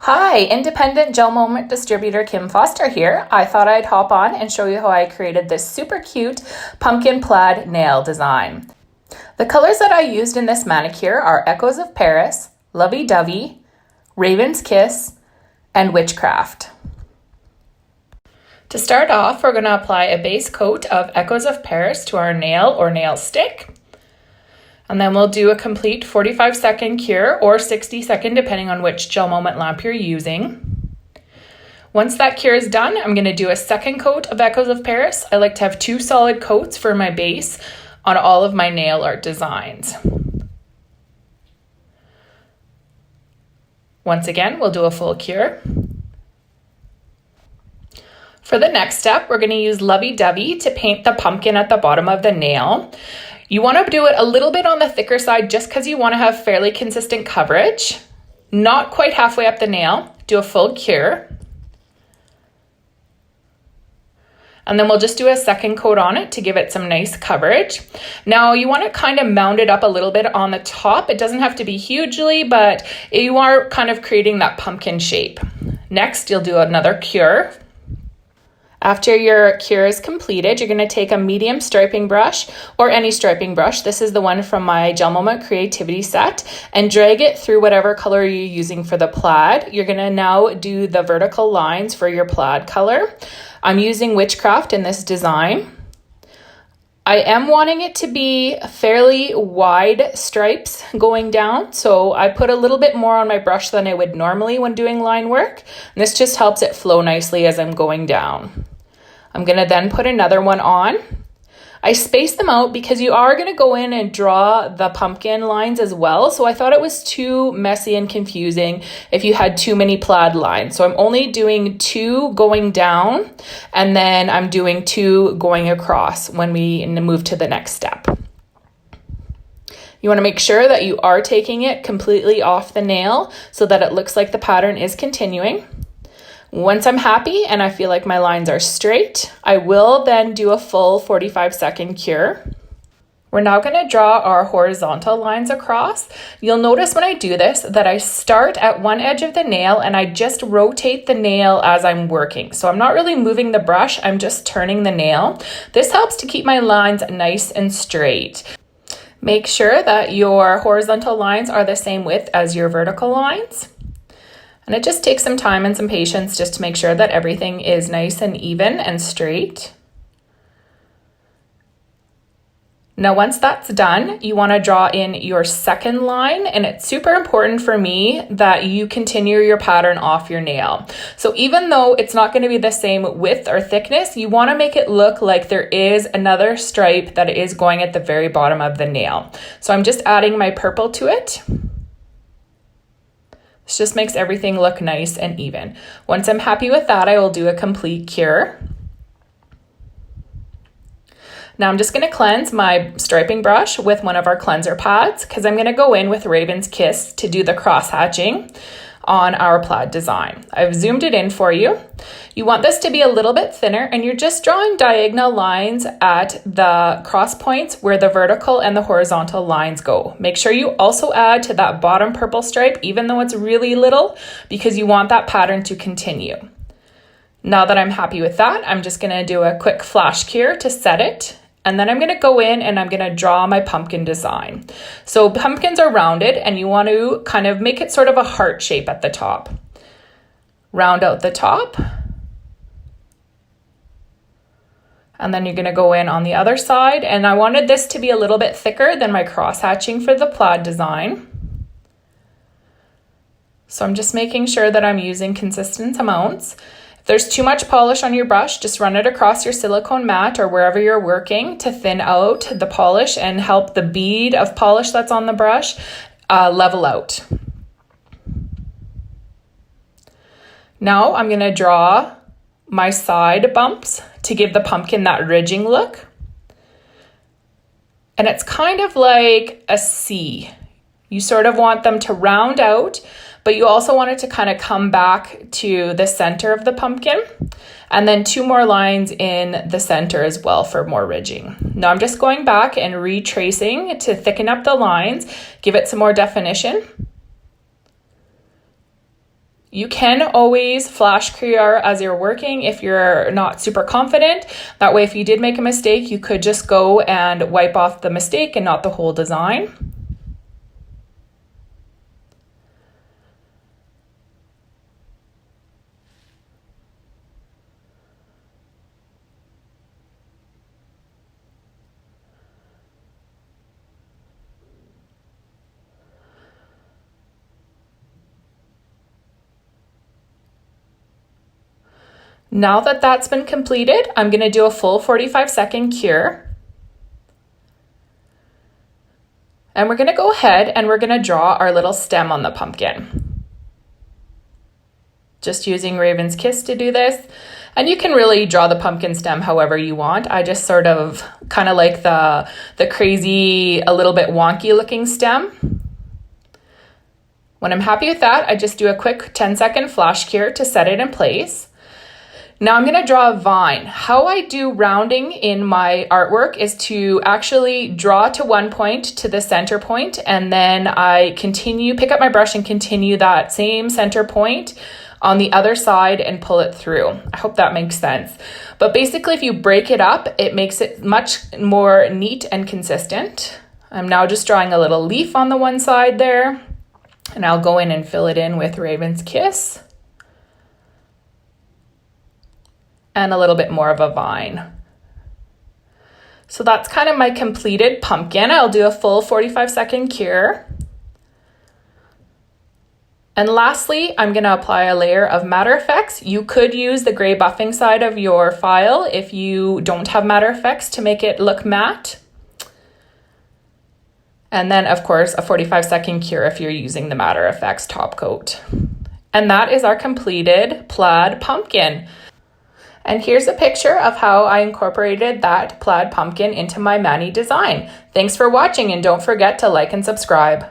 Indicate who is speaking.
Speaker 1: Hi, independent GelMoment distributor Kim Foster here. I thought I'd hop on and show you how I created this super cute pumpkin plaid nail design. The colors that I used in this manicure are Echoes of Paris, Lovee Dovee, Raven's Kiss, and Witchcraft. To start off, we're going to apply a base coat of Echoes of Paris to our nail or nail stick. And then we'll do a complete 45-second cure or 60-second, depending on which GelMoment lamp you're using. Once that cure is done, I'm going to do a second coat of Echoes of Paris. I like to have 2 solid coats for my base on all of my nail art designs. Once again, we'll do a full cure. For the next step, we're going to use Lovee Dovee to paint the pumpkin at the bottom of the nail. You want to do it a little bit on the thicker side just because you want to have fairly consistent coverage. Not quite halfway up the nail. Do a full cure. And then we'll just do a second coat on it to give it some nice coverage. Now you want to kind of mound it up a little bit on the top. It doesn't have to be hugely, but you are kind of creating that pumpkin shape. Next, you'll do another cure. After your cure is completed, you're going to take a medium striping brush or any striping brush. This is the one from my GelMoment Creativity set, and drag it through whatever color you're using for the plaid. You're going to now do the vertical lines for your plaid color. I'm using Witchcraft in this design. I am wanting it to be fairly wide stripes going down, so I put a little bit more on my brush than I would normally when doing line work. And this just helps it flow nicely as I'm going down. I'm going to then put another one on. I spaced them out because you are going to go in and draw the pumpkin lines as well, so I thought it was too messy and confusing if you had too many plaid lines. So I'm only doing 2 going down, and then I'm doing 2 going across when we move to the next step. You want to make sure that you are taking it completely off the nail so that it looks like the pattern is continuing. Once I'm happy and I feel like my lines are straight, I will then do a full 45-second cure. We're now going to draw our horizontal lines across. You'll notice when I do this that I start at one edge of the nail and I just rotate the nail as I'm working. So I'm not really moving the brush, I'm just turning the nail. This helps to keep my lines nice and straight. Make sure that your horizontal lines are the same width as your vertical lines. And it just takes some time and some patience just to make sure that everything is nice and even and straight. Now, once that's done, you want to draw in your second line, and it's super important for me that you continue your pattern off your nail. So even though it's not going to be the same width or thickness, you want to make it look like there is another stripe that is going at the very bottom of the nail. So I'm just adding my purple to it. This just makes everything look nice and even. Once I'm happy with that, I will do a complete cure. Now I'm just going to cleanse my striping brush with one of our cleanser pads because I'm going to go in with Raven's Kiss to do the cross hatching on our plaid design. I've zoomed it in for you. You want this to be a little bit thinner, and you're just drawing diagonal lines at the cross points where the vertical and the horizontal lines go. Make sure you also add to that bottom purple stripe, even though it's really little, because you want that pattern to continue. Now that I'm happy with that, I'm just going to do a quick flash cure to set it. And then I'm going to go in and I'm going to draw my pumpkin design. So pumpkins are rounded, and you want to kind of make it sort of a heart shape at the top. Round out the top. And then you're going to go in on the other side. And I wanted this to be a little bit thicker than my cross hatching for the plaid design. So I'm just making sure that I'm using consistent amounts. If there's too much polish on your brush, just run it across your silicone mat or wherever you're working to thin out the polish and help the bead of polish that's on the brush level out. Now I'm going to draw my side bumps to give the pumpkin that ridging look. And it's kind of like a C. You sort of want them to round out, but you also want it to kind of come back to the center of the pumpkin. And then 2 more lines in the center as well for more ridging. Now I'm just going back and retracing to thicken up the lines, give it some more definition. You can always flash clear as you're working if you're not super confident. That way, if you did make a mistake, you could just go and wipe off the mistake and not the whole design. Now that that's been completed, I'm going to do a full 45-second cure. And we're going to go ahead and we're going to draw our little stem on the pumpkin. Just using Raven's Kiss to do this. And you can really draw the pumpkin stem however you want. I just sort of kind of like the crazy, a little bit wonky looking stem. When I'm happy with that, I just do a quick 10-second flash cure to set it in place. Now I'm going to draw a vine. How I do rounding in my artwork is to actually draw to one point to the center point, and then I pick up my brush and continue that same center point on the other side and pull it through. I hope that makes sense. But basically, if you break it up, it makes it much more neat and consistent. I'm now just drawing a little leaf on the one side there, and I'll go in and fill it in with Raven's Kiss. And a little bit more of a vine. So that's kind of my completed pumpkin. I'll do a full 45-second cure. And lastly, I'm going to apply a layer of matter effects. You could use the gray buffing side of your file if you don't have matter effects to make it look matte. And then, of course, a 45-second cure if you're using the matter effects top coat. And that is our completed plaid pumpkin. And here's a picture of how I incorporated that plaid pumpkin into my mani design. Thanks for watching, and don't forget to like and subscribe.